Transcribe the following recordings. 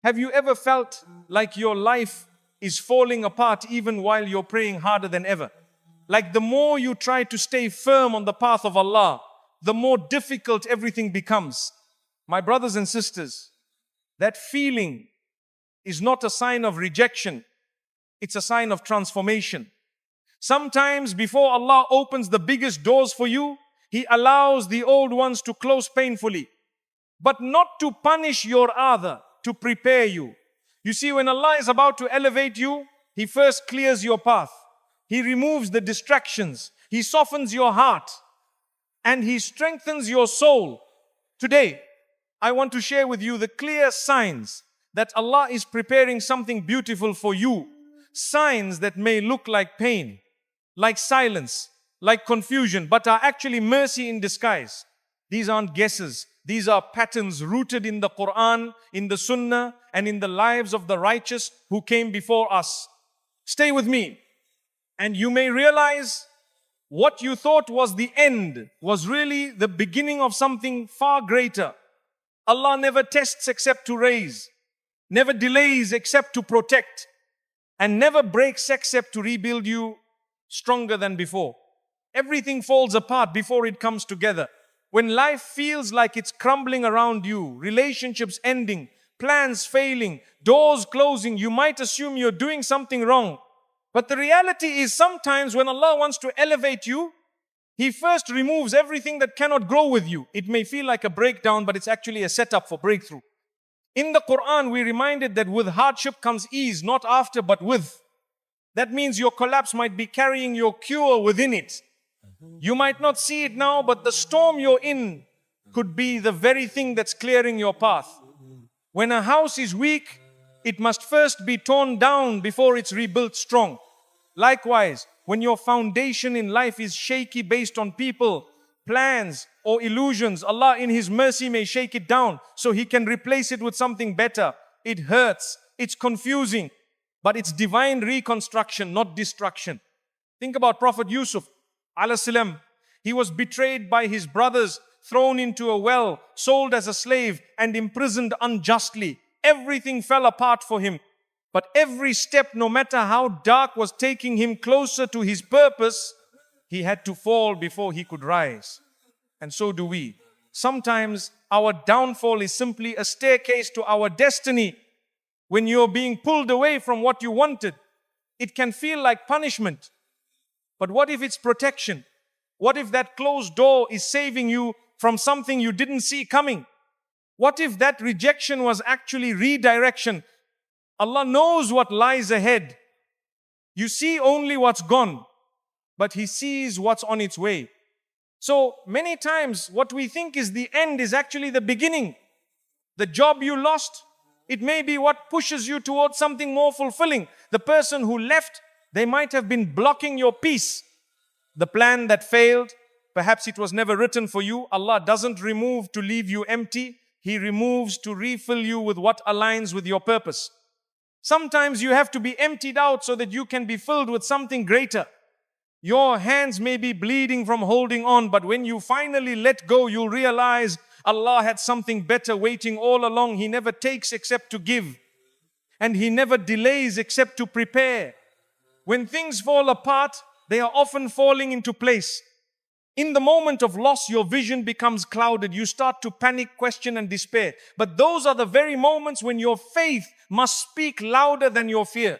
Have you ever felt like your life is falling apart even while you're praying harder than ever? Like the more you try to stay firm on the path of Allah, the more difficult everything becomes. My brothers and sisters, that feeling is not a sign of rejection, it's a sign of transformation. Sometimes before Allah opens the biggest doors for you, He allows the old ones to close painfully, but not to punish your other, to prepare you. You see, when Allah is about to elevate you, He first clears your path. He removes the distractions. He softens your heart and He strengthens your soul. Today, I want to share with you the clear signs that Allah is preparing something beautiful for you. Signs that may look like pain, like silence, like confusion, but are actually mercy in disguise. These aren't guesses. These are patterns rooted in the Quran, in the Sunnah, and in the lives of the righteous who came before us. Stay with me, and you may realize what you thought was the end was really the beginning of something far greater. Allah never tests except to raise, never delays except to protect, and never breaks except to rebuild you stronger than before. Everything falls apart before it comes together. When life feels like it's crumbling around you, relationships ending, plans failing, doors closing, you might assume you're doing something wrong. But the reality is sometimes when Allah wants to elevate you, He first removes everything that cannot grow with you. It may feel like a breakdown, but it's actually a setup for breakthrough. In the Quran, we're reminded that with hardship comes ease, not after, but with. That means your collapse might be carrying your cure within it. You might not see it now, but the storm you're in could be the very thing that's clearing your path. When a house is weak, it must first be torn down before it's rebuilt strong. Likewise, when your foundation in life is shaky based on people, plans, or illusions, Allah in His mercy may shake it down so He can replace it with something better. It hurts, it's confusing, but it's divine reconstruction, not destruction. Think about Prophet Yusuf alayhis salam. He was betrayed by his brothers, thrown into a well, sold as a slave, and imprisoned unjustly. Everything fell apart for him. But every step, no matter how dark, was taking him closer to his purpose. He had to fall before he could rise. And so do we. Sometimes our downfall is simply a staircase to our destiny. When you're being pulled away from what you wanted, it can feel like punishment. But what if it's protection? What if that closed door is saving you from something you didn't see coming? What if that rejection was actually redirection? Allah knows what lies ahead. You see only what's gone, but He sees what's on its way. So many times what we think is the end is actually the beginning. The job you lost, it may be what pushes you towards something more fulfilling. The person who left, they might have been blocking your peace. The plan that failed, perhaps it was never written for you. Allah doesn't remove to leave you empty. He removes to refill you with what aligns with your purpose. Sometimes you have to be emptied out so that you can be filled with something greater. Your hands may be bleeding from holding on, but when you finally let go, you'll realize Allah had something better waiting all along. He never takes except to give, and He never delays except to prepare. When things fall apart, they are often falling into place. In the moment of loss, your vision becomes clouded. You start to panic, question, and despair. But those are the very moments when your faith must speak louder than your fear.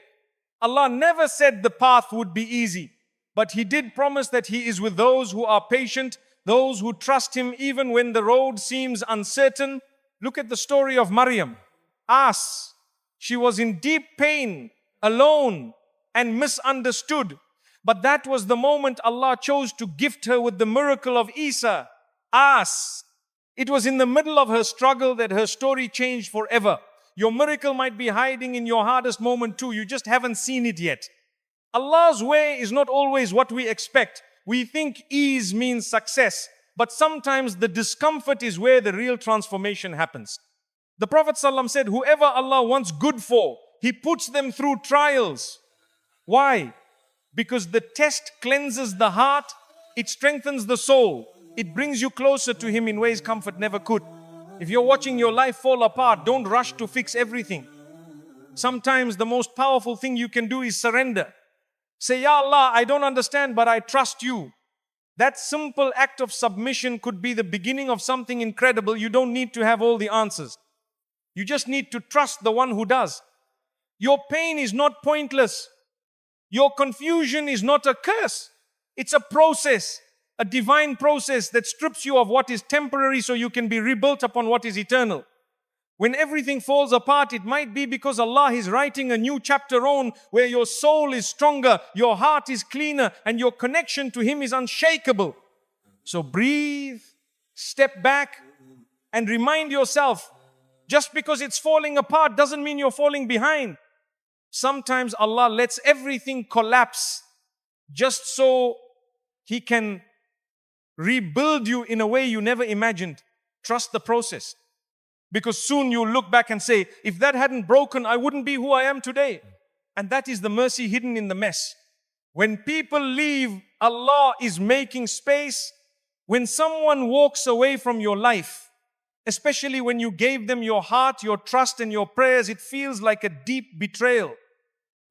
Allah never said the path would be easy, but He did promise that He is with those who are patient, those who trust Him even when the road seems uncertain. Look at the story of Maryam. She was in deep pain, alone, and misunderstood. But that was the moment Allah chose to gift her with the miracle of Isa. It was in the middle of her struggle that her story changed forever. Your miracle might be hiding in your hardest moment too. You just haven't seen it yet. Allah's way is not always what we expect. We think ease means success, but sometimes the discomfort is where the real transformation happens. The Prophet ﷺ said, whoever Allah wants good for, He puts them through trials. Why? Because the test cleanses the heart, it strengthens the soul, it brings you closer to Him in ways comfort never could. If you're watching your life fall apart, don't rush to fix everything. Sometimes the most powerful thing you can do is surrender. Say, Ya Allah, I don't understand, but I trust you. That simple act of submission could be the beginning of something incredible. You don't need to have all the answers. You just need to trust the one who does. Your pain is not pointless. Your confusion is not a curse. It's a process, a divine process that strips you of what is temporary so you can be rebuilt upon what is eternal. When everything falls apart, it might be because Allah is writing a new chapter on where your soul is stronger, your heart is cleaner, and your connection to Him is unshakable. So breathe, step back, and remind yourself, just because it's falling apart doesn't mean you're falling behind. Sometimes Allah lets everything collapse just so He can rebuild you in a way you never imagined. Trust the process. Because soon you'll look back and say, if that hadn't broken, I wouldn't be who I am today. And that is the mercy hidden in the mess. When people leave, Allah is making space. When someone walks away from your life, especially when you gave them your heart, your trust and your prayers, it feels like a deep betrayal.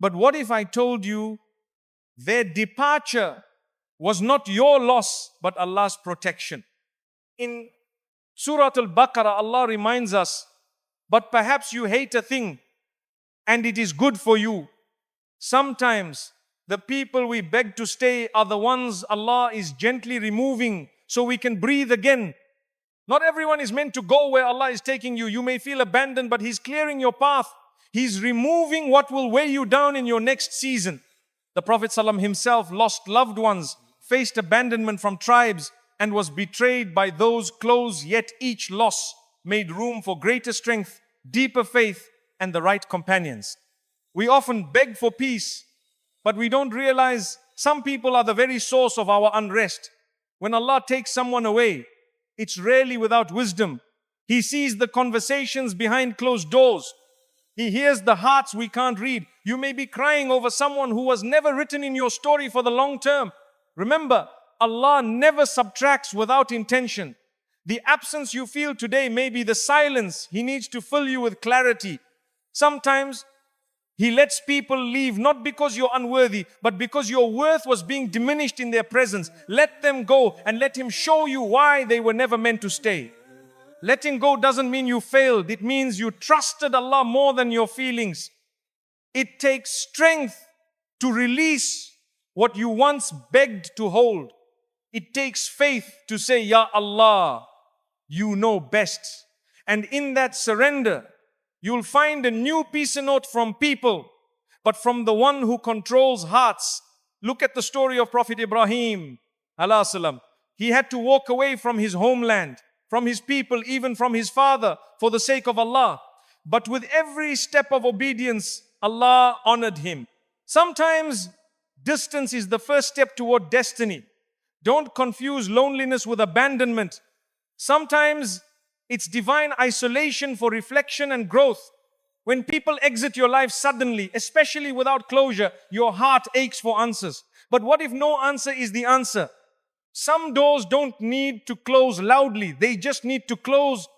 But what if I told you their departure was not your loss, but Allah's protection? In Surah Al-Baqarah, Allah reminds us, but perhaps you hate a thing and it is good for you. Sometimes the people we beg to stay are the ones Allah is gently removing so we can breathe again. Not everyone is meant to go where Allah is taking you. You may feel abandoned, but He's clearing your path. He's removing what will weigh you down in your next season. The Prophet ﷺ himself lost loved ones, faced abandonment from tribes, and was betrayed by those close, yet each loss made room for greater strength, deeper faith, and the right companions. We often beg for peace, but we don't realize some people are the very source of our unrest. When Allah takes someone away, it's rarely without wisdom. He sees the conversations behind closed doors. He hears the hearts we can't read. You may be crying over someone who was never written in your story for the long term. Remember, Allah never subtracts without intention. The absence you feel today may be the silence He needs to fill you with clarity. Sometimes He lets people leave not because you're unworthy, but because your worth was being diminished in their presence. Let them go and let Him show you why they were never meant to stay. Letting go doesn't mean you failed. It means you trusted Allah more than your feelings. It takes strength to release what you once begged to hold. It takes faith to say, Ya Allah, you know best. And in that surrender, you'll find a new peace note from people, but from the one who controls hearts. Look at the story of Prophet Ibrahim, alayhi salam. He had to walk away from his homeland, from his people, even from his father, for the sake of Allah. But with every step of obedience, Allah honored him. Sometimes distance is the first step toward destiny. Don't confuse loneliness with abandonment. Sometimes it's divine isolation for reflection and growth. When people exit your life suddenly, especially without closure, your heart aches for answers. But what if no answer is the answer? Some doors don't need to close loudly. They just need to close.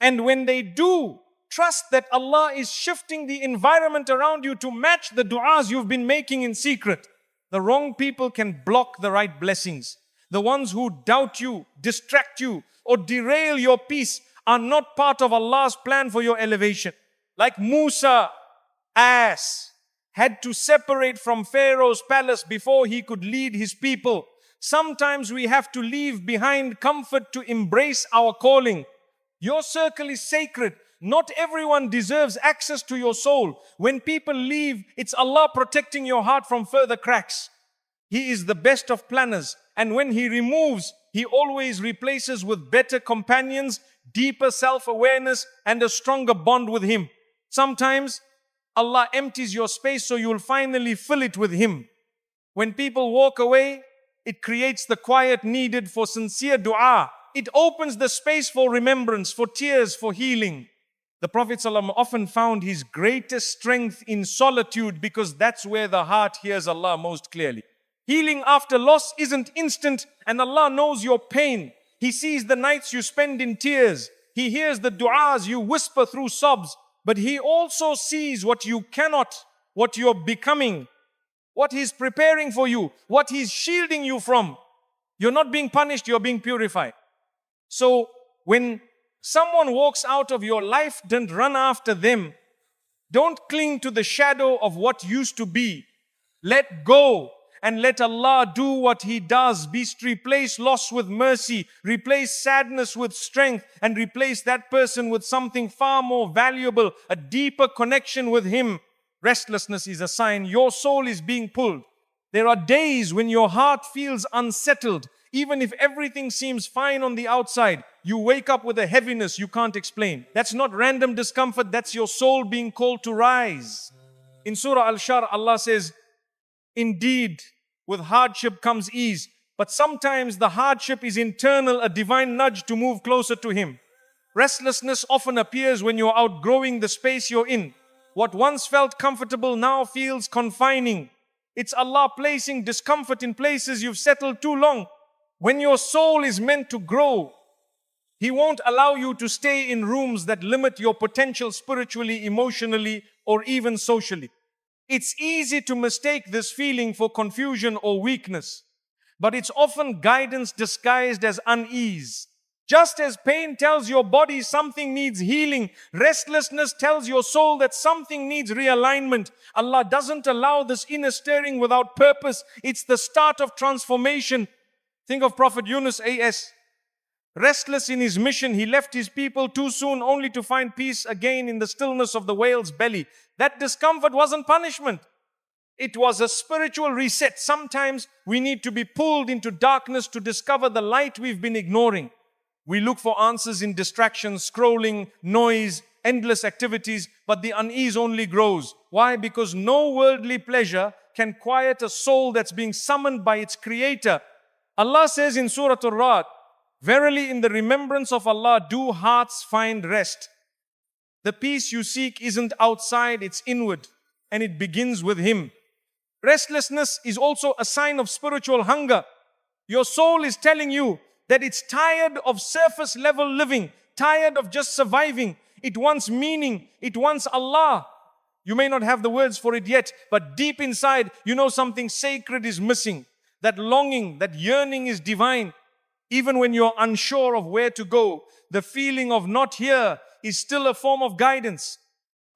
And when they do, trust that Allah is shifting the environment around you to match the du'as you've been making in secret. The wrong people can block the right blessings. The ones who doubt you, distract you, or derail your peace are not part of Allah's plan for your elevation. Like Musa, had to separate from Pharaoh's palace before he could lead his people. Sometimes we have to leave behind comfort to embrace our calling. Your circle is sacred. Not everyone deserves access to your soul. When people leave, it's Allah protecting your heart from further cracks. He is the best of planners. And when He removes, He always replaces with better companions, deeper self-awareness, and a stronger bond with Him. Sometimes Allah empties your space so you'll finally fill it with Him. When people walk away, it creates the quiet needed for sincere dua. It opens the space for remembrance, for tears, for healing. The Prophet ﷺ often found his greatest strength in solitude because that's where the heart hears Allah most clearly. Healing after loss isn't instant, and Allah knows your pain. He sees the nights you spend in tears. He hears the du'as you whisper through sobs, but He also sees what you cannot, what you're becoming, what He's preparing for you, what He's shielding you from. You're not being punished, you're being purified. So when someone walks out of your life, don't run after them. Don't cling to the shadow of what used to be. Let go and let Allah do what He does. Replace loss with mercy, replace sadness with strength, and replace that person with something far more valuable, a deeper connection with Him. Restlessness is a sign your soul is being pulled. There are days when your heart feels unsettled. Even if everything seems fine on the outside, you wake up with a heaviness you can't explain. That's not random discomfort, that's your soul being called to rise. In Surah Al-Shar, Allah says, indeed, with hardship comes ease. But sometimes the hardship is internal, a divine nudge to move closer to Him. Restlessness often appears when you're outgrowing the space you're in. What once felt comfortable now feels confining. It's Allah placing discomfort in places you've settled too long. When your soul is meant to grow, He won't allow you to stay in rooms that limit your potential spiritually, emotionally, or even socially. It's easy to mistake this feeling for confusion or weakness, but it's often guidance disguised as unease. Just as pain tells your body something needs healing, restlessness tells your soul that something needs realignment. Allah doesn't allow this inner stirring without purpose. It's the start of transformation. Think of Prophet Yunus A.S. Restless in his mission, he left his people too soon only to find peace again in the stillness of the whale's belly. That discomfort wasn't punishment. It was a spiritual reset. Sometimes we need to be pulled into darkness to discover the light we've been ignoring. We look for answers in distractions, scrolling, noise, endless activities, but the unease only grows. Why? Because no worldly pleasure can quiet a soul that's being summoned by its Creator. Allah says in Surah Ar-Ra'd, verily in the remembrance of Allah do hearts find rest. The peace you seek isn't outside, it's inward, and it begins with Him. Restlessness is also a sign of spiritual hunger. Your soul is telling you that it's tired of surface level living, tired of just surviving. It wants meaning, it wants Allah. You may not have the words for it yet, but deep inside, you know something sacred is missing. That longing, that yearning is divine. Even when you're unsure of where to go, the feeling of not here is still a form of guidance.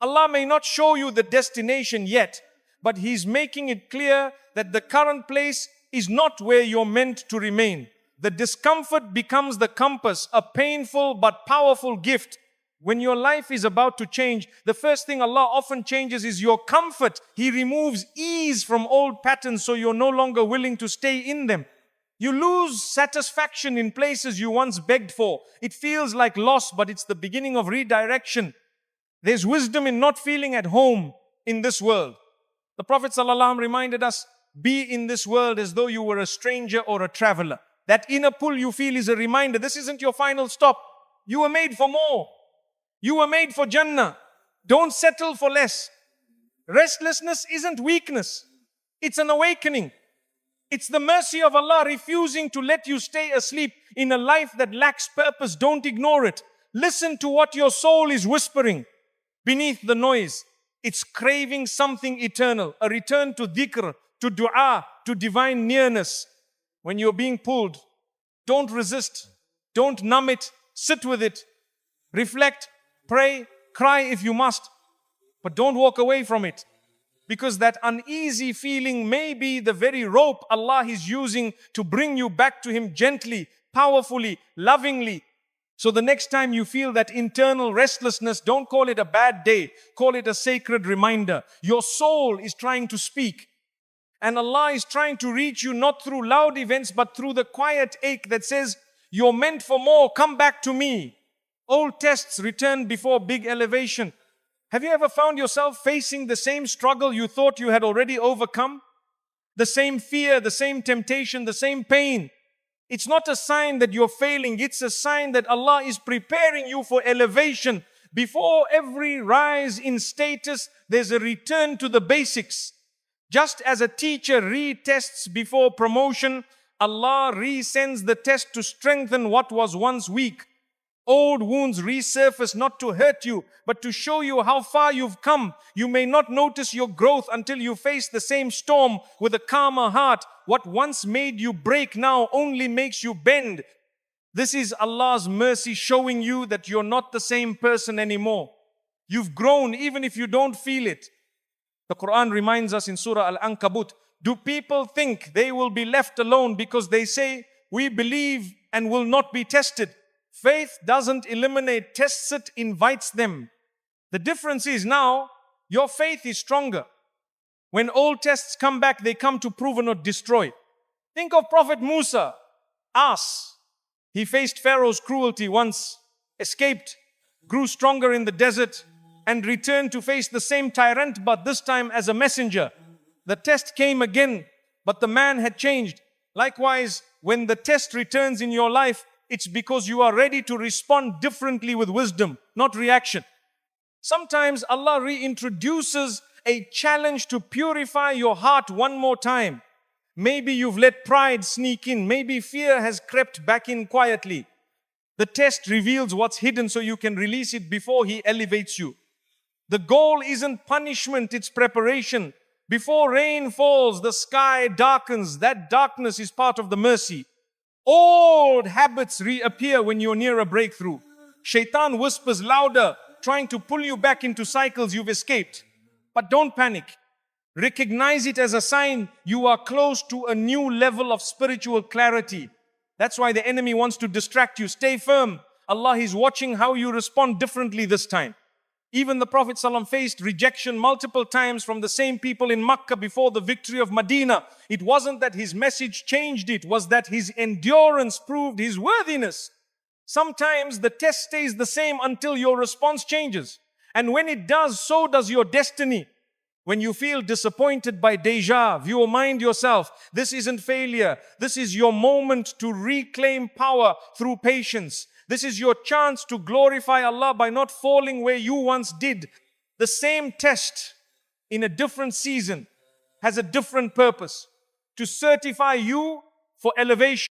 Allah may not show you the destination yet, but He's making it clear that the current place is not where you're meant to remain. The discomfort becomes the compass, a painful but powerful gift. When your life is about to change, the first thing Allah often changes is your comfort. He removes ease from old patterns so you're no longer willing to stay in them. You lose satisfaction in places you once begged for. It feels like loss, but it's the beginning of redirection. There's wisdom in not feeling at home in this world. The Prophet ﷺ reminded us, be in this world as though you were a stranger or a traveler. That inner pull you feel is a reminder, this isn't your final stop. You were made for more. You were made for Jannah. Don't settle for less. Restlessness isn't weakness. It's an awakening. It's the mercy of Allah refusing to let you stay asleep in a life that lacks purpose. Don't ignore it. Listen to what your soul is whispering beneath the noise. It's craving something eternal, a return to dhikr, to dua, to divine nearness. When you're being pulled, don't resist. Don't numb it. Sit with it. Reflect, pray, cry if you must. But don't walk away from it. Because that uneasy feeling may be the very rope Allah is using to bring you back to Him gently, powerfully, lovingly. So the next time you feel that internal restlessness, don't call it a bad day. Call it a sacred reminder. Your soul is trying to speak. And Allah is trying to reach you not through loud events, but through the quiet ache that says, you're meant for more, come back to me. Old tests return before big elevation. Have you ever found yourself facing the same struggle you thought you had already overcome? The same fear, the same temptation, the same pain. It's not a sign that you're failing. It's a sign that Allah is preparing you for elevation. Before every rise in status, there's a return to the basics. Just as a teacher retests before promotion, Allah resends the test to strengthen what was once weak. Old wounds resurface not to hurt you, but to show you how far you've come. You may not notice your growth until you face the same storm with a calmer heart. What once made you break now only makes you bend. This is Allah's mercy showing you that you're not the same person anymore. You've grown even if you don't feel it. The Quran reminds us in Surah Al-Ankabut, do people think they will be left alone because they say, we believe and will not be tested? Faith doesn't eliminate tests, it invites them. The difference is now, your faith is stronger. When old tests come back, they come to prove or not destroy. Think of Prophet Musa, ass. He faced Pharaoh's cruelty once, escaped, grew stronger in the desert, and returned to face the same tyrant, but this time as a messenger. The test came again, but the man had changed. Likewise, when the test returns in your life, it's because you are ready to respond differently with wisdom, not reaction. Sometimes Allah reintroduces a challenge to purify your heart one more time. Maybe you've let pride sneak in. Maybe fear has crept back in quietly. The test reveals what's hidden so you can release it before He elevates you. The goal isn't punishment, it's preparation. Before rain falls, the sky darkens. That darkness is part of the mercy. Old habits reappear when you're near a breakthrough. Shaitan whispers louder, trying to pull you back into cycles you've escaped. But don't panic. Recognize it as a sign you are close to a new level of spiritual clarity. That's why the enemy wants to distract you. Stay firm. Allah is watching how you respond differently this time. Even the Prophet ﷺ faced rejection multiple times from the same people in Makkah before the victory of Medina. It wasn't that his message changed, it was that his endurance proved his worthiness. Sometimes the test stays the same until your response changes. And when it does, so does your destiny. When you feel disappointed by deja vu, remind yourself, this isn't failure. This is your moment to reclaim power through patience. This is your chance to glorify Allah by not falling where you once did. The same test in a different season has a different purpose, to certify you for elevation.